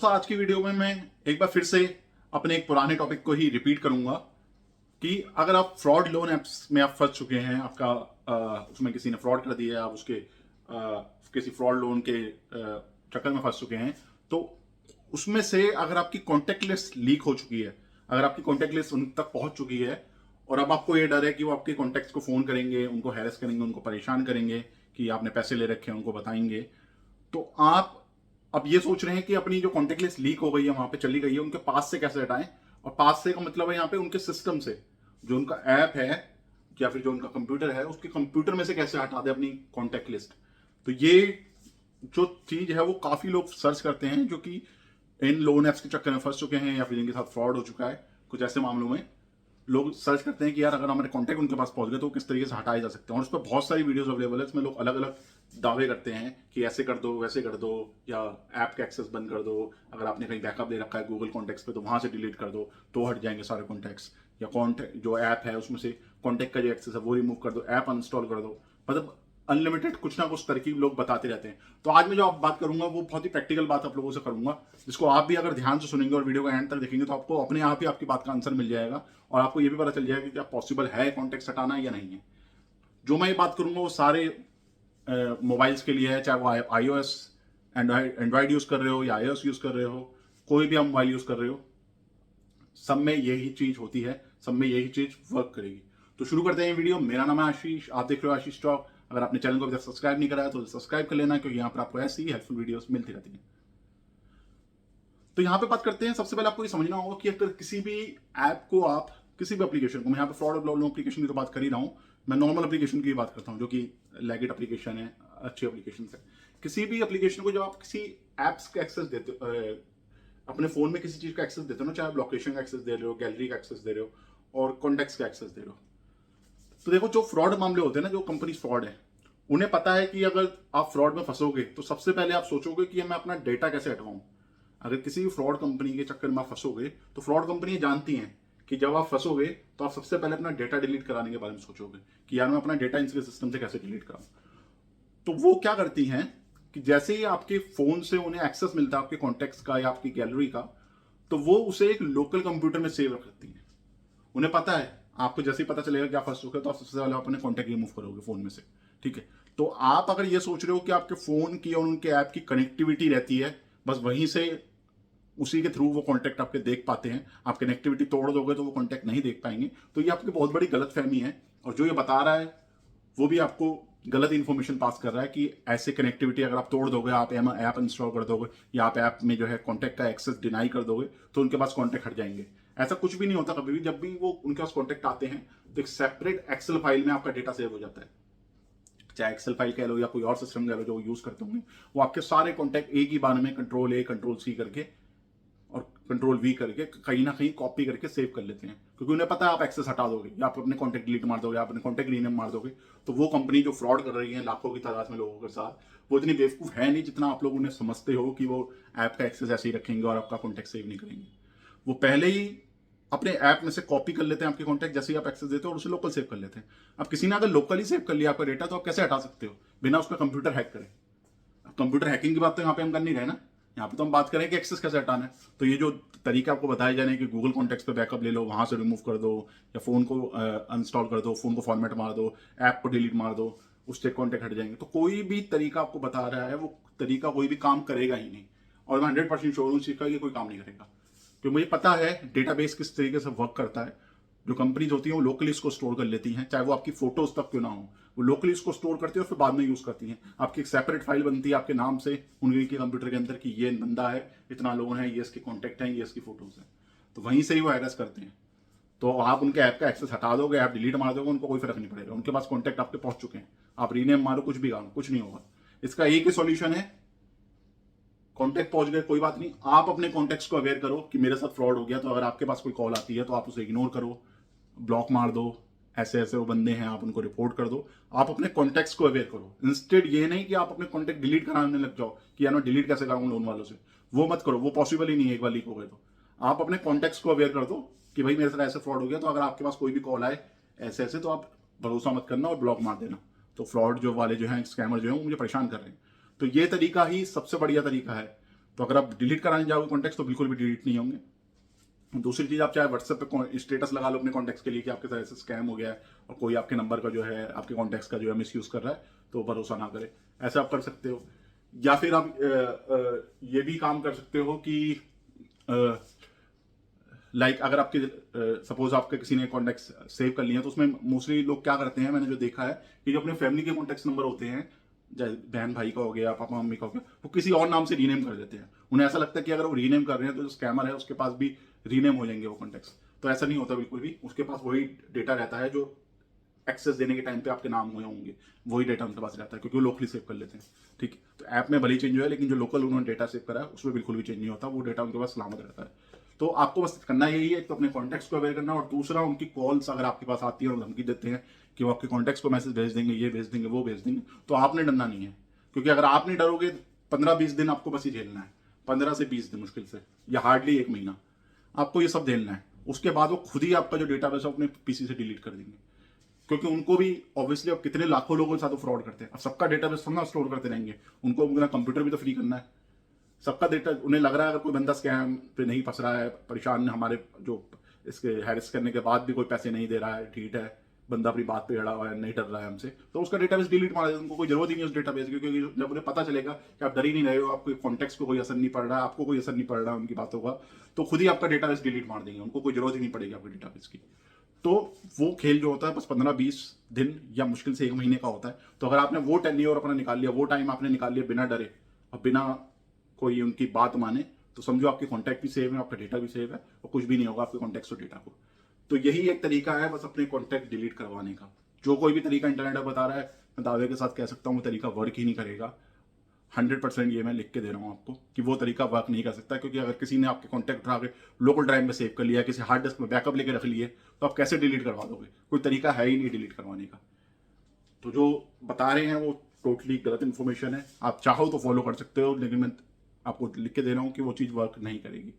दोस्तों आज की वीडियो में मैं एक बार फिर से अपने एक पुराने टॉपिक को ही रिपीट करूंगा कि अगर आप फ्रॉड लोन एप्स में आप फंस चुके हैं, आपका उसमें किसी ने फ्रॉड कर दिया है, आप उसके किसी फ्रॉड लोन के चक्कर में फंस चुके हैं, तो उसमें से अगर आपकी कॉन्टेक्ट लिस्ट लीक हो चुकी है, अगर आपकी कॉन्टेक्ट लिस्ट उन तक पहुंच चुकी है और अब आपको ये डर है कि वो आपके कॉन्टेक्ट्स को फोन करेंगे, उनको हैरेस करेंगे, उनको परेशान करेंगे कि आपने पैसे ले रखे हैं, उनको बताएंगे, तो आप अब ये सोच रहे हैं कि अपनी जो कॉन्टेक्ट लिस्ट लीक हो गई है, वहां पे चली गई है, उनके पास से कैसे हटाएं। और पास से का मतलब है यहाँ पे उनके सिस्टम से, जो उनका ऐप है या फिर जो उनका कंप्यूटर है, उसके कंप्यूटर में से कैसे हटा दे अपनी कॉन्टेक्ट लिस्ट। तो ये जो चीज है वो काफी लोग सर्च करते हैं, जो कि इन लोन एप्स के चक्कर में फंस चुके हैं या फिर जिनके साथ फ्रॉड हो चुका है। कुछ ऐसे मामलों में लोग सर्च करते हैं कि यार अगर हमारे कॉन्टैक्ट उनके पास पहुंच गए तो किस तरीके से हटाए जा सकते हैं। और उस पर बहुत सारी वीडियोस अवेलेबल है, इसमें लोग अलग अलग दावे करते हैं कि ऐसे कर दो, वैसे कर दो, या ऐप का एक्सेस बंद कर दो, अगर आपने कहीं बैकअप ले रखा है गूगल कॉन्टैक्ट्स पे तो वहां से डिलीट कर दो तो हट जाएंगे सारे कॉन्टैक्ट्स, या कॉन्टैक्ट जो ऐप है उसमें से कॉन्टैक्ट का जो एक्सेस है वो रिमूव कर दो, ऐप अनइंस्टॉल कर दो। मतलब अनलिमिटेड कुछ ना कुछ तरकीब लोग बताते रहते हैं। तो आज मैं जो आप बात करूंगा वो बहुत ही प्रैक्टिकल बात आप लोगों से करूंगा, जिसको आप भी अगर ध्यान से सुनेंगे और वीडियो का एंड तक देखेंगे तो आपको अपने आप ही आपकी बात का आंसर मिल जाएगा और आपको ये भी पता चल जाएगा कि क्या पॉसिबल है कॉन्टेक्ट हटाना या नहीं है। जो मैं ये बात करूंगा वो सारे मोबाइल्स के लिए है, चाहे वो iOS एंड्रॉइड यूज कर रहे हो या iOS यूज कर रहे हो, कोई भी आप मोबाइल यूज कर रहे हो, सब में यही चीज होती है, सब में यही चीज वर्क करेगी। तो शुरू करते हैं वीडियो। मेरा नाम है आशीष, आप देख रहे हो आशीष टॉक। अगर आपने चैनल को अभी तक सब्सक्राइब नहीं करा है तो सब्सक्राइब कर लेना, क्योंकि यहाँ पर आपको ऐसी ही हेल्पफुल वीडियोस मिलती रहती हैं। तो यहाँ पे बात करते हैं, सबसे पहले आपको ये समझना होगा कि अगर किसी भी ऐप को आप, किसी भी एप्लीकेशन को, मैं यहाँ पे फ्रॉड लोन एप्लीकेशन की तो बात कर ही रहा हूँ, मैं नॉर्मल एप्लीकेशन की बात करता हूँ जो कि लेगिट एप्लीकेशन है, अच्छी एप्लीकेशन है। किसी भी एप्लीकेशन को जब आप किसी एप्स का एक्सेस देते हो, अपने फोन में किसी चीज का एक्सेस देते हो ना, चाहे आप लोकेशन का एक्सेस दे रहे हो, गैलरी का एक्सेस दे रहे हो और कॉन्टेक्ट्स का एक्सेस दे रहे हो, तो देखो जो फ्रॉड मामले होते हैं ना, जो कंपनी फ्रॉड है, उन्हें पता है कि अगर आप फ्रॉड में फंसोगे तो सबसे पहले आप सोचोगे कि मैं अपना डेटा कैसे हटवाऊं। अगर किसी भी फ्रॉड कंपनी के चक्कर में आप फंसोगे तो फ्रॉड कंपनी जानती हैं कि जब आप फंसोगे तो आप सबसे पहले अपना डेटा डिलीट कराने के बारे में सोचोगे कि यार मैं अपना डेटा इनके सिस्टम से कैसे डिलीट कराऊं। तो वो क्या करती हैं कि जैसे ही आपके फोन से उन्हें एक्सेस मिलता है आपके कॉन्टेक्ट्स का या आपकी गैलरी का, तो वो उसे एक लोकल कंप्यूटर में सेव रखती हैं। उन्हें पता है, आपको जैसे ही पता चलेगा कि आप फंस चुके हो तो आप सबसे पहले अपने कॉन्टैक्ट रिमूव करोगे फोन में से। ठीक है, तो आप अगर ये सोच रहे हो कि आपके फोन की और उनके ऐप की कनेक्टिविटी रहती है, बस वहीं से उसी के थ्रू वो कॉन्टैक्ट आपके देख पाते हैं, आप कनेक्टिविटी तोड़ दोगे तो वो कॉन्टैक्ट नहीं देख पाएंगे, तो ये आपकी बहुत बड़ी गलतफहमी है। और जो ये बता रहा है वो भी आपको गलत इन्फॉर्मेशन पास कर रहा है कि ऐसे कनेक्टिविटी अगर आप तोड़ दोगे, आप ऐप इंस्टॉल कर दोगे या आप ऐप में जो है कॉन्टैक्ट का एक्सेस डिनाई कर दोगे तो उनके पास कॉन्टैक्ट हट जाएंगे। ऐसा कुछ भी नहीं होता कभी भी। जब भी वो उनके पास कॉन्टैक्ट आते हैं तो एक सेपरेट एक्सेल फाइल में आपका डेटा सेव हो जाता है, चाहे एक्सेल फाइल कह लो या कोई और सिस्टम कह लो जो यूज करते होंगे, वो आपके सारे कॉन्टैक्ट एक ही बार में कंट्रोल A कंट्रोल C करके और कंट्रोल V करके कहीं ना कहीं कॉपी करके सेव कर लेते हैं, क्योंकि उन्हें पता है आप एक्सेस हटा दोगे या आप अपने कॉन्टैक्ट डिलीट मार दोगे, आप अपने कॉन्टैक्ट रीनेम मार दोगे, तो वो कंपनी जो फ्रॉड कर रही है लाखों की तादाद में लोगों के साथ, वो इतनी बेवकूफ है नहीं जितना आप लोग उन्हें समझते हो कि वो ऐप का एक्सेस ऐसे ही रखेंगे और आपका कॉन्टैक्ट सेव नहीं करेंगे। वो पहले ही अपने ऐप में से कॉपी कर लेते हैं आपके कॉन्टैक्ट, जैसे ही आप एक्सेस देते हो और उसे लोकल सेव कर लेते हैं। अब किसी ने अगर लोकली सेव कर लिया आपका डेटा तो आप कैसे हटा सकते हो बिना उसका कंप्यूटर हैक करें। अब कंप्यूटर हैकिंग की बात तो यहाँ पे हम कर नहीं रहे ना, यहाँ पे तो हम बात करें कि एक्सेस कैसे हटाना है। तो ये जो तरीका आपको बताया जा रहे हैं कि गूगल कॉन्टेक्ट्स पे बैकअप ले लो, वहां से रिमूव कर दो, या फोन को अनइंस्टॉल कर दो, फोन को फॉर्मेट मार दो, ऐप को डिलीट मार दो, उससे कॉन्टेक्ट हट जाएंगे, तो कोई भी तरीका आपको बता रहा है वो तरीका कोई भी काम करेगा ही नहीं। और मैं 100% श्योर हूँ चीज का, ये कोई काम नहीं करेगा, क्योंकि मुझे पता है डेटाबेस किस तरीके से वर्क करता है। जो कंपनीज होती हैं वो लोकली इसको स्टोर कर लेती हैं, चाहे वो आपकी फोटोज तक क्यों ना हो, वो लोकली इसको स्टोर करती है और फिर बाद में यूज करती हैं। आपकी एक सेपरेट फाइल बनती है आपके नाम से उनके कंप्यूटर के अंदर कि ये बंदा है, इतना लोग हैं, ये इसके कॉन्टैक्ट हैं, ये इसकी फोटोज हैं, तो वहीं से ही वो हैरेस करते हैं। तो आप उनके ऐप का एक्सेस हटा दोगे, ऐप डिलीट मार दोगे, उनको कोई फर्क नहीं पड़ेगा, उनके पास कॉन्टैक्ट आपके पहुंच चुके हैं, आप रीनेम मारो, कुछ भी करो, कुछ नहीं होगा। इसका एक ही सॉल्यूशन है, कॉन्टैक्ट पहुंच गए कोई बात नहीं, आप अपने कॉन्टैक्ट्स को अवेयर करो कि मेरे साथ फ्रॉड हो गया। तो अगर आपके पास कोई कॉल आती है तो आप उसे इग्नोर करो, ब्लॉक मार दो, ऐसे ऐसे वो बंदे हैं आप उनको रिपोर्ट कर दो। आप अपने कॉन्टैक्ट्स को अवेयर करो, इंस्टेड ये नहीं कि आप अपने कॉन्टैक्ट डिलीट कराने लग जाओ कि यार मैं डिलीट कैसे कराऊं लोन वालों से, वो मत करो, वो पॉसिबल ही नहीं है एक बार लीक हो गए तो। आप अपने कॉन्टैक्ट्स को अवेयर कर दो कि भाई मेरे साथ ऐसे फ्रॉड हो गया, तो अगर आपके पास कोई भी कॉल आए ऐसे ऐसे तो आप भरोसा मत करना और ब्लॉक मार देना। तो फ्रॉड जो वाले जो हैं, स्कैमर जो है, वो मुझे परेशान कर रहे हैं। तो ये तरीका ही सबसे बढ़िया तरीका है। तो अगर आप डिलीट कराने जाओगे कॉन्टैक्ट्स तो बिल्कुल भी डिलीट नहीं होंगे। दूसरी चीज़, आप चाहे व्हाट्सएप पे स्टेटस लगा लो अपने कॉन्टैक्ट्स के लिए कि आपके साथ ऐसे स्कैम हो गया है और कोई आपके नंबर का जो है, आपके कॉन्टैक्ट्स का जो है मिस यूज़ कर रहा है, तो भरोसा ना करे। ऐसा आप कर सकते हो। या फिर आप ये भी काम कर सकते हो कि लाइक अगर आपके सपोज आपके किसी ने कॉन्टैक्ट्स सेव कर लिए हैं, तो उसमें मोस्टली लोग क्या करते हैं, मैंने जो देखा है कि जो अपने फैमिली के कॉन्टैक्ट्स नंबर होते हैं, जैसे बहन भाई का हो गया, पापा मम्मी का हो गया, वो किसी और नाम से रीनेम कर देते हैं। उन्हें ऐसा लगता है कि अगर वो रीनेम कर रहे हैं तो जो स्कैमर है उसके पास भी रीनेम हो जाएंगे वो कॉन्टैक्ट्स। तो ऐसा नहीं होता बिल्कुल भी। उसके पास वही डेटा रहता है जो एक्सेस देने के टाइम पे आपके नाम हुए होंगे, वही डेटा उनके पास रहता है, क्योंकि वो लोकली सेव कर लेते हैं। ठीक है, तो ऐप में भले चेंज हुआ है, लेकिन जो लोकल उन्होंने डेटा सेव करा है उसमें बिल्कुल भी चेंज नहीं होता, वो डेटा उनके पास सलामत रहता है। तो आपको बस करना यही है, तो अपने कॉन्टैक्ट्स को अवेयर करना, और दूसरा उनकी कॉल्स अगर आपके पास आती है और धमकी देते हैं कि वो आपके कॉन्टैक्ट्स को मैसेज भेज देंगे, ये भेज देंगे, वो भेज देंगे, तो आपने डरना नहीं है। क्योंकि अगर आप नहीं डरोगे, 15-20 दिन आपको बस ही झेलना है, 15 से 20 दिन मुश्किल से, या हार्डली 1 महीना आपको ये सब झेलना है। उसके बाद वो खुद ही आपका जो डेटाबेस है अपने पीसी से डिलीट कर देंगे, क्योंकि उनको भी ऑब्वियसली अब कितने लाखों लोगों के साथ फ्रॉड करते हैं। अब सबका डेटाबेस हम ना स्टोर करते रहेंगे, उनको अपना कंप्यूटर भी तो फ्री करना है। सबका डेटा उन्हें लग रहा है अगर कोई बंदा स्कैम पे नहीं फंस रहा है, परेशान हमारे जो इसके हैरिस करने के बाद भी कोई पैसे नहीं दे रहा है, ठीक है, बंदा अपनी बात पे अड़ा हुआ है, नहीं डर रहा है हमसे, तो उसका डेटाबेस डिलीट मार देते हैं। उनको कोई जरूरत ही नहीं है उस डेटाबेस की, क्योंकि जब उन्हें पता चलेगा कि आप डर ही नहीं रहे हो, आपको कॉन्टेक्स्ट को कोई असर नहीं पड़ रहा है, आपको कोई असर नहीं पड़ रहा है उनकी बातों का, तो खुद ही आपका डेटाबेस डिलीट मार देंगे। उनको कोई जरूरत ही नहीं पड़ेगी आपके डेटाबेस की। तो वो खेल जो होता है बस 15-20 दिन या मुश्किल से 1 महीने का होता है। तो अगर आपने वो टेन्योर अपना निकाल लिया, वो टाइम आपने निकाल लिया बिना डरे और बिना कोई उनकी बात माने, तो समझो आपके कॉन्टैक्ट भी सेव है, आपका डेटा भी सेव है, और कुछ भी नहीं होगा आपके कॉन्टैक्ट्स और डेटा को। तो यही एक तरीका है बस अपने कॉन्टैक्ट डिलीट करवाने का। जो कोई भी तरीका इंटरनेट पर बता रहा है, मैं दावे के साथ कह सकता हूँ वो तरीका वर्क ही नहीं करेगा। 100% ये मैं लिख के दे रहा हूँ आपको कि वो तरीका वर्क नहीं कर सकता। क्योंकि अगर किसी ने आपके कॉन्टैक्ट उठा के लोकल ड्राइव में सेव कर लिया, किसी हार्ड डिस्क में बैकअप लेके रख लिए, तो आप कैसे डिलीट करवा दोगे? कोई तरीका है ही नहीं डिलीट करवाने का। तो जो बता रहे हैं वो टोटली गलत इन्फॉर्मेशन है। आप चाहो तो फॉलो कर सकते हो, लेकिन मैं आपको लिख के दे रहा हूँ कि वो चीज़ वर्क नहीं करेगी।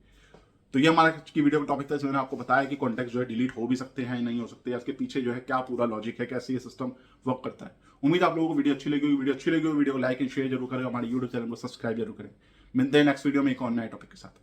तो ये हमारा की वीडियो का टॉपिक था, इसमें मैंने आपको बताया कि कॉन्टैक्ट जो है डिलीट हो भी सकते हैं, नहीं हो सकते, या इसके पीछे जो है क्या पूरा लॉजिक है, कैसे ये सिस्टम वर्क करता है। उम्मीद आप लोगों को वीडियो अच्छी लगी होगी। वीडियो अच्छी लगी हो वीडियो को लाइक एंड शेयर जरूर करें, हमारे यूट्यूब चैनल को सब्सक्राइब जरूर करें। मिलते हैं नेक्स्ट वीडियो में एक और नए टॉपिक के साथ।